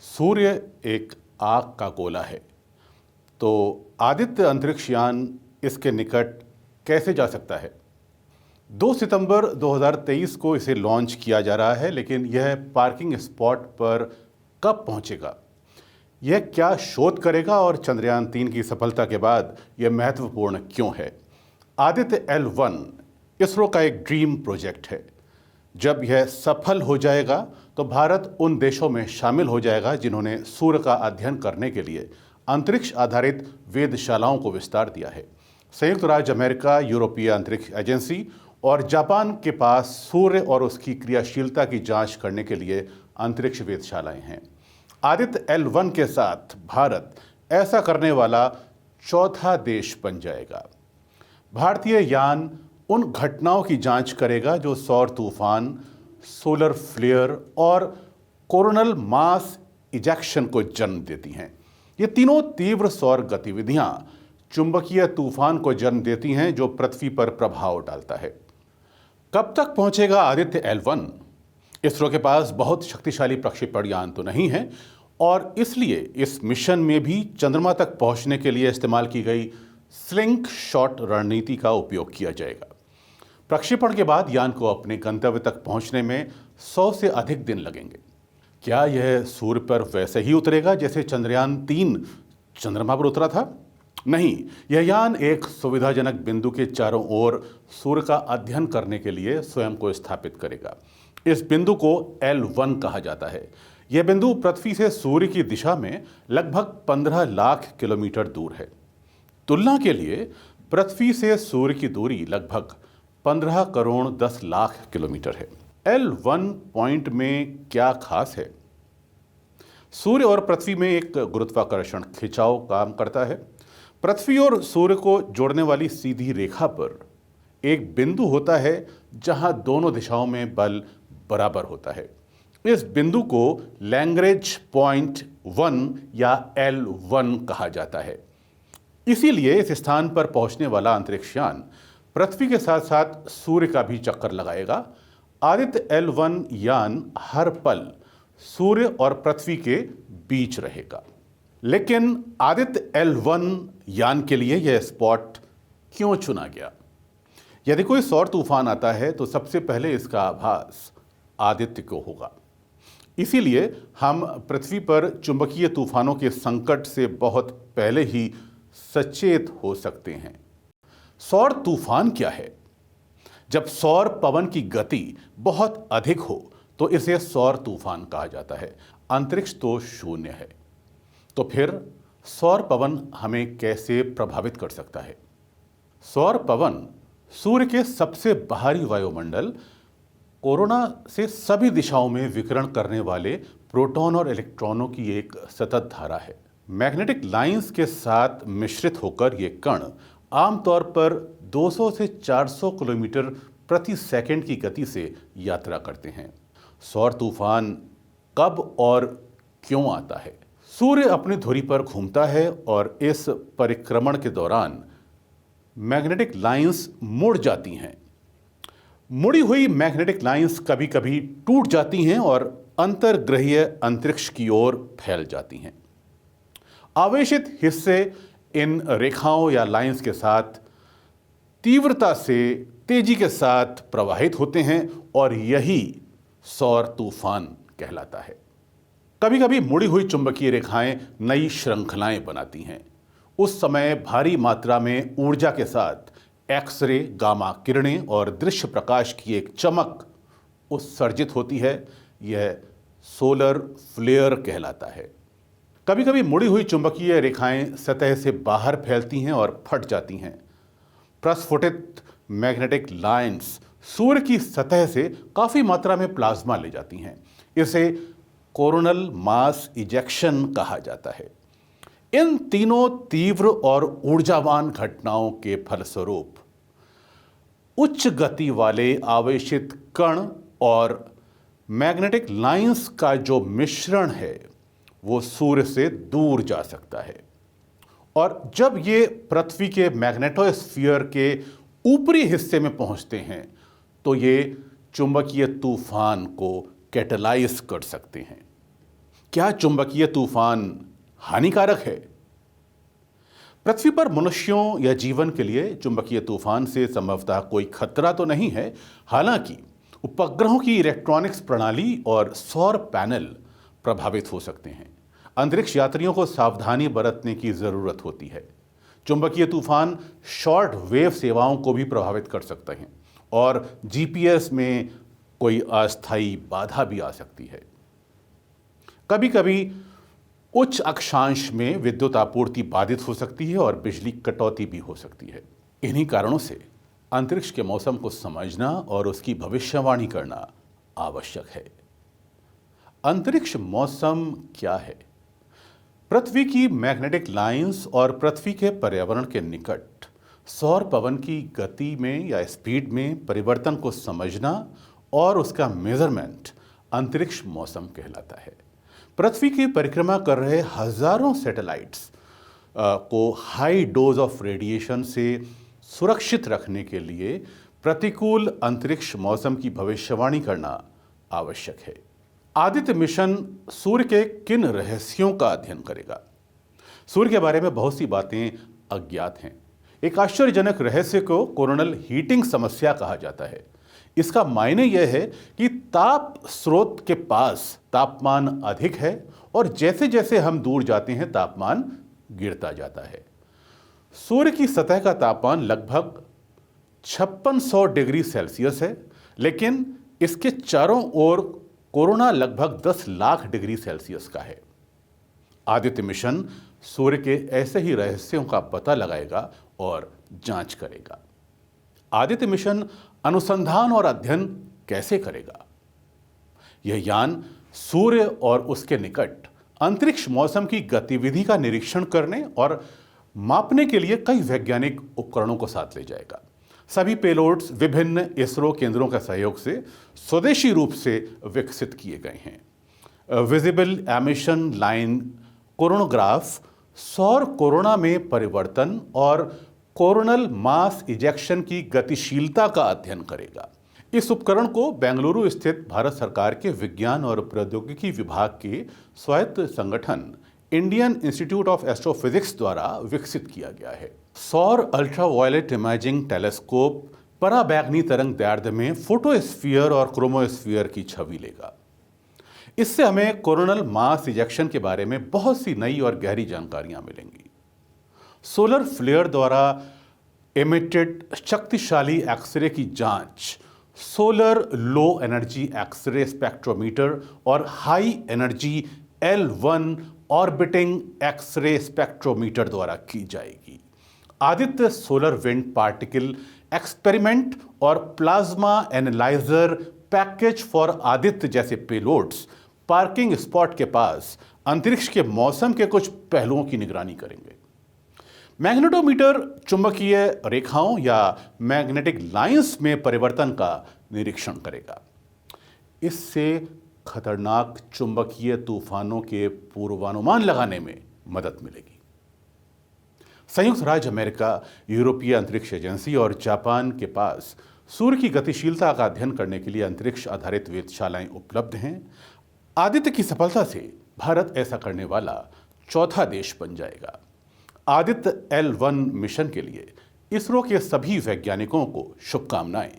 सूर्य एक आग का गोला है, तो आदित्य अंतरिक्ष यान इसके निकट कैसे जा सकता है? 2 सितंबर 2023 को इसे लॉन्च किया जा रहा है, लेकिन यह पार्किंग स्पॉट पर कब पहुंचेगा? यह क्या शोध करेगा और चंद्रयान 3 की सफलता के बाद यह महत्वपूर्ण क्यों है? आदित्य L1 इसरो का एक ड्रीम प्रोजेक्ट है। जब यह सफल हो जाएगा तो भारत उन देशों में शामिल हो जाएगा जिन्होंने सूर्य का अध्ययन करने के लिए अंतरिक्ष आधारित वेधशालाओं को विस्तार दिया है। संयुक्त राज्य अमेरिका, यूरोपीय अंतरिक्ष एजेंसी और जापान के पास सूर्य और उसकी क्रियाशीलता की जांच करने के लिए अंतरिक्ष वेधशालाएं हैं। आदित्य L1 के साथ भारत ऐसा करने वाला चौथा देश बन जाएगा। भारतीय यान उन घटनाओं की जांच करेगा जो सौर तूफान, सोलर फ्लेयर और कोरोनल मास इजेक्शन को जन्म देती हैं। ये तीनों तीव्र सौर गतिविधियां चुंबकीय तूफान को जन्म देती हैं जो पृथ्वी पर प्रभाव डालता है। कब तक पहुंचेगा आदित्य L1? इसरो के पास बहुत शक्तिशाली प्रक्षेपण यान तो नहीं है और इसलिए इस मिशन में भी चंद्रमा तक पहुंचने के लिए इस्तेमाल की गई स्लिंग शॉट रणनीति का उपयोग किया जाएगा। प्रक्षेपण के बाद यान को अपने गंतव्य तक पहुंचने में 100 से अधिक दिन लगेंगे। क्या यह सूर्य पर वैसे ही उतरेगा जैसे चंद्रयान 3 चंद्रमा पर उतरा था? नहीं, यह यान एक सुविधाजनक बिंदु के चारों ओर सूर्य का अध्ययन करने के लिए स्वयं को स्थापित करेगा। इस बिंदु को L1 कहा जाता है। यह बिंदु पृथ्वी से सूर्य की दिशा में लगभग 15 लाख किलोमीटर दूर है। तुलना के लिए पृथ्वी से सूर्य की दूरी लगभग 15 करोड़ 10 लाख किलोमीटर है। L1 पॉइंट में क्या खास है? सूर्य और पृथ्वी में एक गुरुत्वाकर्षण खिंचाव काम करता है। पृथ्वी और सूर्य को जोड़ने वाली सीधी रेखा पर एक बिंदु होता है जहां दोनों दिशाओं में बल बराबर होता है। इस बिंदु को लैग्रेंज पॉइंट 1 या L1 कहा जाता है। इसीलिए इस स्थान पर पहुंचने वाला अंतरिक्ष यान पृथ्वी के साथ साथ सूर्य का भी चक्कर लगाएगा। आदित्य L1 यान हर पल सूर्य और पृथ्वी के बीच रहेगा। लेकिन आदित्य L1 यान के लिए यह स्पॉट क्यों चुना गया? यदि कोई सौर तूफान आता है तो सबसे पहले इसका आभास आदित्य को होगा। इसीलिए हम पृथ्वी पर चुंबकीय तूफानों के संकट से बहुत पहले ही सचेत हो सकते हैं। सौर तूफान क्या है? जब सौर पवन की गति बहुत अधिक हो तो इसे सौर तूफान कहा जाता है। अंतरिक्ष तो शून्य है, तो फिर सौर पवन हमें कैसे प्रभावित कर सकता है? सौर पवन सूर्य के सबसे बाहरी वायुमंडल कोरोना से सभी दिशाओं में विकिरण करने वाले प्रोटॉन और इलेक्ट्रॉनों की एक सतत धारा है। मैग्नेटिक लाइंस के साथ मिश्रित होकर ये कण आमतौर पर 200 से 400 किलोमीटर प्रति सेकंड की गति से यात्रा करते हैं। सौर तूफान कब और क्यों आता है? सूर्य अपनी धुरी पर घूमता है और इस परिक्रमण के दौरान मैग्नेटिक लाइंस मुड़ जाती हैं। मुड़ी हुई मैग्नेटिक लाइंस कभी कभी टूट जाती हैं और अंतर्ग्रहीय अंतरिक्ष की ओर फैल जाती हैं। आवेशित हिस्से इन रेखाओं या लाइंस के साथ तीव्रता से तेजी के साथ प्रवाहित होते हैं और यही सौर तूफान कहलाता है। कभी कभी मुड़ी हुई चुंबकीय रेखाएं नई श्रृंखलाएं बनाती हैं। उस समय भारी मात्रा में ऊर्जा के साथ एक्सरे, गामा किरणें और दृश्य प्रकाश की एक चमक उत्सर्जित होती है। यह सोलर फ्लेयर कहलाता है। कभी कभी मुड़ी हुई चुंबकीय रेखाएं सतह से बाहर फैलती हैं और फट जाती हैं। प्रस्फुटित मैग्नेटिक लाइंस सूर्य की सतह से काफी मात्रा में प्लाज्मा ले जाती हैं। इसे कोरोनल मास इजेक्शन कहा जाता है। इन तीनों तीव्र और ऊर्जावान घटनाओं के फलस्वरूप उच्च गति वाले आवेशित कण और मैग्नेटिक लाइंस का जो मिश्रण है वो सूर्य से दूर जा सकता है और जब ये पृथ्वी के मैग्नेटोस्फीयर के ऊपरी हिस्से में पहुंचते हैं तो ये चुंबकीय तूफान को कैटलाइज कर सकते हैं। क्या चुंबकीय तूफान हानिकारक है? पृथ्वी पर मनुष्यों या जीवन के लिए चुंबकीय तूफान से संभवतः कोई खतरा तो नहीं है। हालांकि उपग्रहों की इलेक्ट्रॉनिक्स प्रणाली और सौर पैनल प्रभावित हो सकते हैं। अंतरिक्ष यात्रियों को सावधानी बरतने की जरूरत होती है। चुंबकीय तूफान शॉर्ट वेव सेवाओं को भी प्रभावित कर सकते हैं और जीपीएस में कोई अस्थायी बाधा भी आ सकती है। कभी कभी उच्च अक्षांश में विद्युत आपूर्ति बाधित हो सकती है और बिजली कटौती भी हो सकती है। इन्हीं कारणों से अंतरिक्ष के मौसम को समझना और उसकी भविष्यवाणी करना आवश्यक है। अंतरिक्ष मौसम क्या है? पृथ्वी की मैग्नेटिक लाइंस और पृथ्वी के पर्यावरण के निकट सौर पवन की गति में या स्पीड में परिवर्तन को समझना और उसका मेजरमेंट अंतरिक्ष मौसम कहलाता है। पृथ्वी की परिक्रमा कर रहे हजारों सैटेलाइट्स को हाई डोज ऑफ रेडिएशन से सुरक्षित रखने के लिए प्रतिकूल अंतरिक्ष मौसम की भविष्यवाणी करना आवश्यक है। आदित्य मिशन सूर्य के किन रहस्यों का अध्ययन करेगा? सूर्य के बारे में बहुत सी बातें अज्ञात हैं। एक आश्चर्यजनक रहस्य को कोरोनल हीटिंग समस्या कहा जाता है। इसका मायने यह है कि ताप स्रोत के पास तापमान अधिक है और जैसे जैसे हम दूर जाते हैं तापमान गिरता जाता है। सूर्य की सतह का तापमान लगभग 5600 डिग्री सेल्सियस है, लेकिन इसके चारों ओर कोरोना लगभग 10 लाख डिग्री सेल्सियस का है। आदित्य मिशन सूर्य के ऐसे ही रहस्यों का पता लगाएगा और जांच करेगा। आदित्य मिशन अनुसंधान और अध्ययन कैसे करेगा? यह यान सूर्य और उसके निकट अंतरिक्ष मौसम की गतिविधि का निरीक्षण करने और मापने के लिए कई वैज्ञानिक उपकरणों को साथ ले जाएगा। सभी पेलोड्स विभिन्न इसरो केंद्रों के सहयोग से स्वदेशी रूप से विकसित किए गए हैं। विजिबल एमिशन लाइन कोरोनोग्राफ सौर कोरोना में परिवर्तन और कोरोनल मास इजेक्शन की गतिशीलता का अध्ययन करेगा। इस उपकरण को बेंगलुरु स्थित भारत सरकार के विज्ञान और प्रौद्योगिकी विभाग के स्वायत्त संगठन इंडियन इंस्टीट्यूट ऑफ एस्ट्रोफिजिक्स द्वारा विकसित किया गया है। सौर अल्ट्रावायलेट इमेजिंग टेलीस्कोप पराबैंगनी तरंग दैर्ध्य में फोटोस्फीयर और क्रोमोस्फीयर की छवि लेगा। इससे हमें कोरोनल मास इजेक्शन के बारे में बहुत सी नई और गहरी जानकारियां मिलेंगी। सोलर फ्लेयर द्वारा एमिटेड शक्तिशाली एक्सरे की जांच solar low energy X-ray spectrometer और high energy L1 orbiting X-ray spectrometer द्वारा की जाएगी। Aditya solar wind particle experiment और plasma analyser package for Aditya जैसे पेलोड्स पार्किंग स्पॉट के पास अंतरिक्ष के मौसम के कुछ पहलुओं की निगरानी करेंगे। मैग्नेटोमीटर चुंबकीय रेखाओं या मैग्नेटिक लाइंस में परिवर्तन का निरीक्षण करेगा। इससे खतरनाक चुंबकीय तूफानों के पूर्वानुमान लगाने में मदद मिलेगी। संयुक्त राज्य अमेरिका, यूरोपीय अंतरिक्ष एजेंसी और जापान के पास सूर्य की गतिशीलता का अध्ययन करने के लिए अंतरिक्ष आधारित वेधशालाएं उपलब्ध हैं। आदित्य की सफलता से भारत ऐसा करने वाला चौथा देश बन जाएगा। आदित्य L1 मिशन के लिए इसरो के सभी वैज्ञानिकों को शुभकामनाएं।